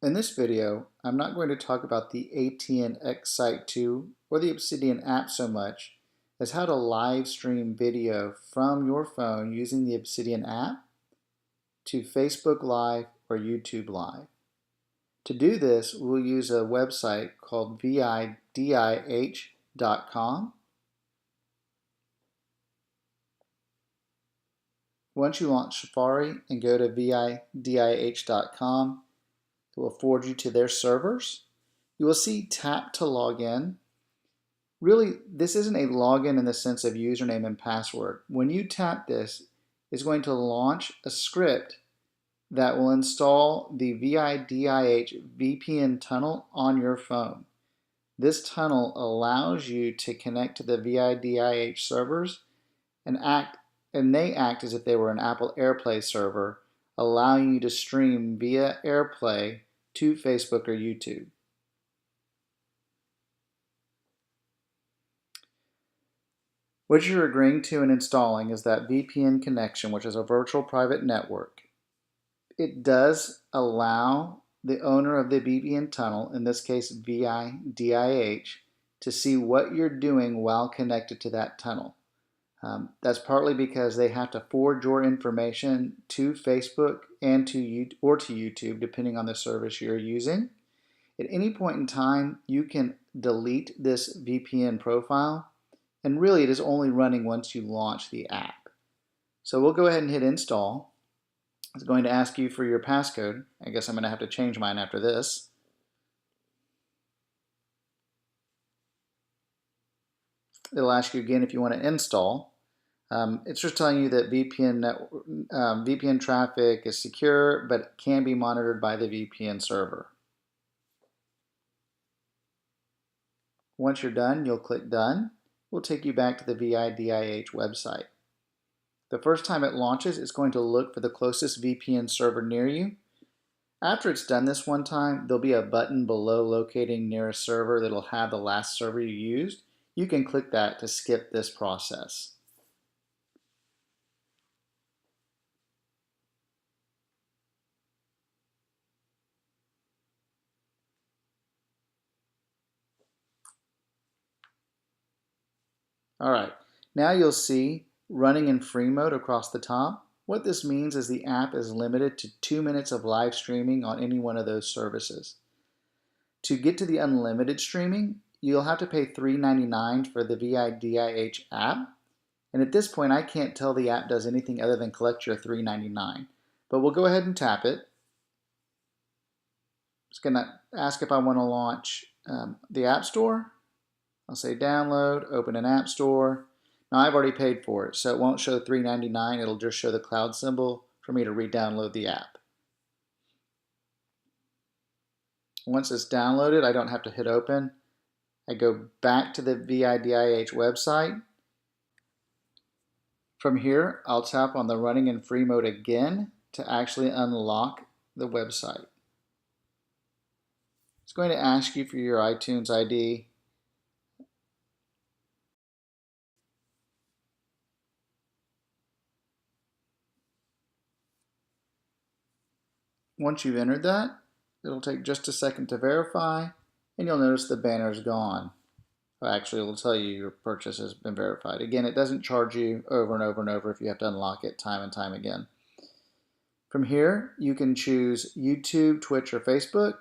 In this video, I'm not going to talk about the ATN Site 2 or the Obsidian app so much as how to live stream video from your phone using the Obsidian app to Facebook Live or YouTube Live. To do this, we'll use a website called vidih.com. Once you launch Safari and go to vidih.com, it will forward you to their servers. You will see tap to log in. Really, this isn't a login in the sense of username and password. When you tap this, it's going to launch a script that will install the vidih VPN tunnel on your phone. This tunnel allows you to connect to the vidih servers and they act as if they were an Apple AirPlay server, allowing you to stream via AirPlay to Facebook or YouTube. What you're agreeing to and installing is that VPN connection, which is a virtual private network. It does allow the owner of the VPN tunnel, in this case vidih, to see what you're doing while connected to that tunnel. That's partly because they have to forward your information to Facebook and to YouTube, depending on the service you're using. At any point in time, you can delete this VPN profile, and really it is only running once you launch the app. So we'll go ahead and hit install. It's going to ask you for your passcode. I guess I'm going to have to change mine after this. It'll ask you again if you want to install. It's just telling you that VPN traffic is secure, but can be monitored by the VPN server. Once you're done, you'll click Done. We'll take you back to the vidih website. The first time it launches, it's going to look for the closest VPN server near you. After it's done this one time, there'll be a button below locating nearest server that'll have the last server you used. You can click that to skip this process. All right, now you'll see running in free mode across the top. What this means is the app is limited to 2 minutes of live streaming on any one of those services. To get to the unlimited streaming, you'll have to pay $3.99 for the vidih app. And at this point, I can't tell the app does anything other than collect your $3.99. But we'll go ahead and tap it. It's going to ask if I want to launch the App Store. I'll say download, open an app store. Now I've already paid for it, so it won't show $3.99. It'll just show the cloud symbol for me to re-download the app. Once it's downloaded, I don't have to hit open. I go back to the vidih website. From here, I'll tap on the running in free mode again to actually unlock the website. It's going to ask you for your iTunes ID. Once you've entered that, it'll take just a second to verify, and you'll notice the banner is gone. Actually, it'll tell you your purchase has been verified. Again, it doesn't charge you over and over and over if you have to unlock it time and time again. From here, you can choose YouTube, Twitch, or Facebook.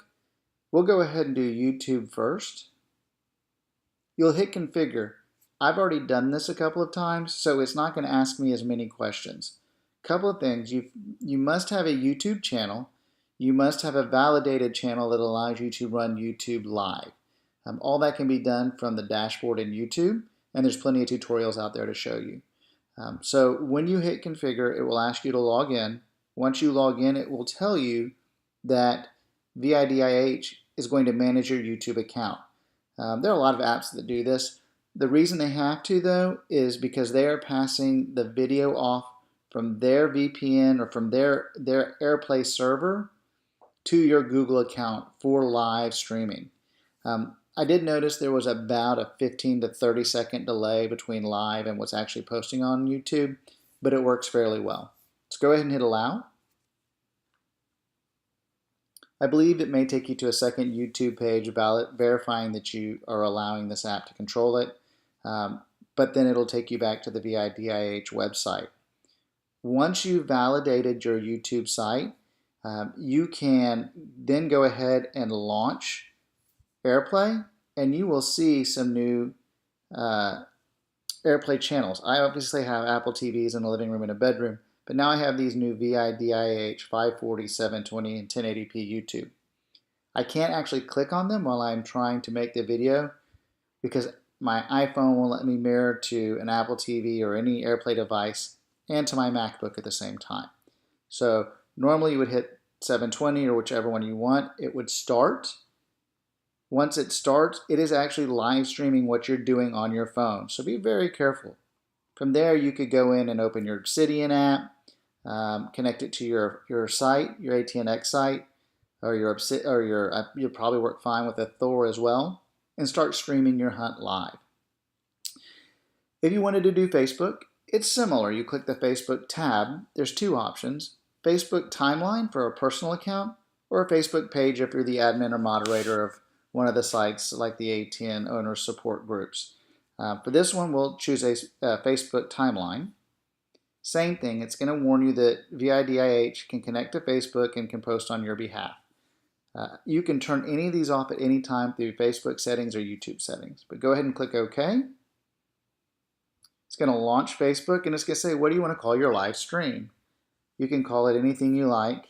We'll go ahead and do YouTube first. You'll hit Configure. I've already done this a couple of times, so it's not going to ask me as many questions. Couple of things. You must have a YouTube channel. You must have a validated channel that allows you to run YouTube Live. All that can be done from the dashboard in YouTube, and there's plenty of tutorials out there to show you. So when you hit Configure, it will ask you to log in. Once you log in, it will tell you that vidih is going to manage your YouTube account. There are a lot of apps that do this. The reason they have to, though, is because they are passing the video off from their VPN or from their AirPlay server to your Google account for live streaming. I did notice there was about a 15 to 30 second delay between live and what's actually posting on YouTube, but it works fairly well. Let's go ahead and hit allow. I believe it may take you to a second YouTube page about verifying that you are allowing this app to control it, but then it'll take you back to the VIDIH website. Once you've validated your YouTube site, you can then go ahead and launch AirPlay, and you will see some new AirPlay channels. I obviously have Apple TVs in a living room and a bedroom, but now I have these new VIDIH 540, 720, and 1080p YouTube. I can't actually click on them while I'm trying to make the video because my iPhone won't let me mirror to an Apple TV or any AirPlay device and to my MacBook at the same time. So normally you would hit 720 or whichever one you want. It would start. Once it starts, it is actually live streaming what you're doing on your phone. So be very careful. From there, you could go in and open your Obsidian app, connect it to your site, your ATNX site, or you'll probably work fine with a Thor as well, and start streaming your hunt live. If you wanted to do Facebook, it's similar. You click the Facebook tab. There's two options: Facebook timeline for a personal account, or a Facebook page if you're the admin or moderator of one of the sites like the ATN owner support groups. For this one, we'll choose a Facebook timeline. Same thing, it's going to warn you that VIDIH can connect to Facebook and can post on your behalf. You can turn any of these off at any time through Facebook settings or YouTube settings. But go ahead and click OK. It's going to launch Facebook and it's going to say, what do you want to call your live stream? You can call it anything you like.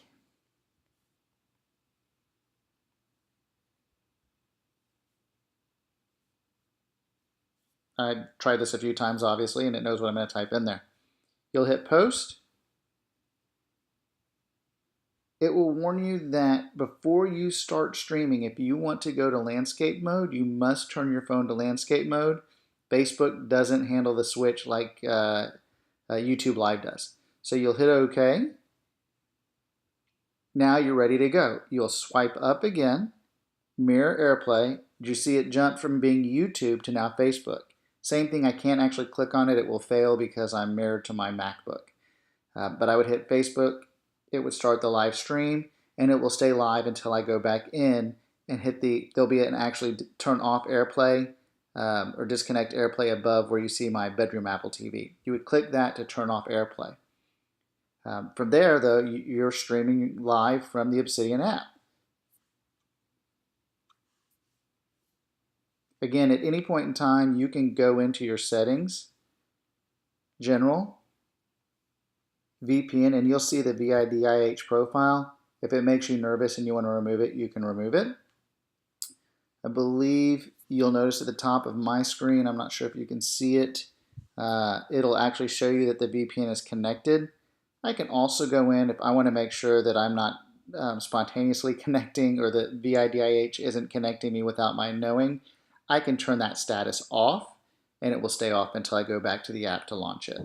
I tried this a few times, obviously, and it knows what I'm going to type in there. You'll hit post. It will warn you that before you start streaming, if you want to go to landscape mode, you must turn your phone to landscape mode. Facebook doesn't handle the switch like YouTube Live does. So you'll hit OK. Now you're ready to go. You'll swipe up again, mirror AirPlay. Did you see it jump from being YouTube to now Facebook? Same thing, I can't actually click on it. It will fail because I'm mirrored to my MacBook. But I would hit Facebook, it would start the live stream, and it will stay live until I go back in and hit there'll be an actually turn off AirPlay or disconnect AirPlay above where you see my bedroom Apple TV. You would click that to turn off AirPlay. From there, though, you're streaming live from the Obsidian app. Again, at any point in time, you can go into your settings, General, VPN, and you'll see the VIDIH profile. If it makes you nervous and you want to remove it, you can remove it. I believe you'll notice at the top of my screen, I'm not sure if you can see it, it'll actually show you that the VPN is connected. I can also go in if I want to make sure that I'm not spontaneously connecting or that VIDIH isn't connecting me without my knowing. I can turn that status off and it will stay off until I go back to the app to launch it.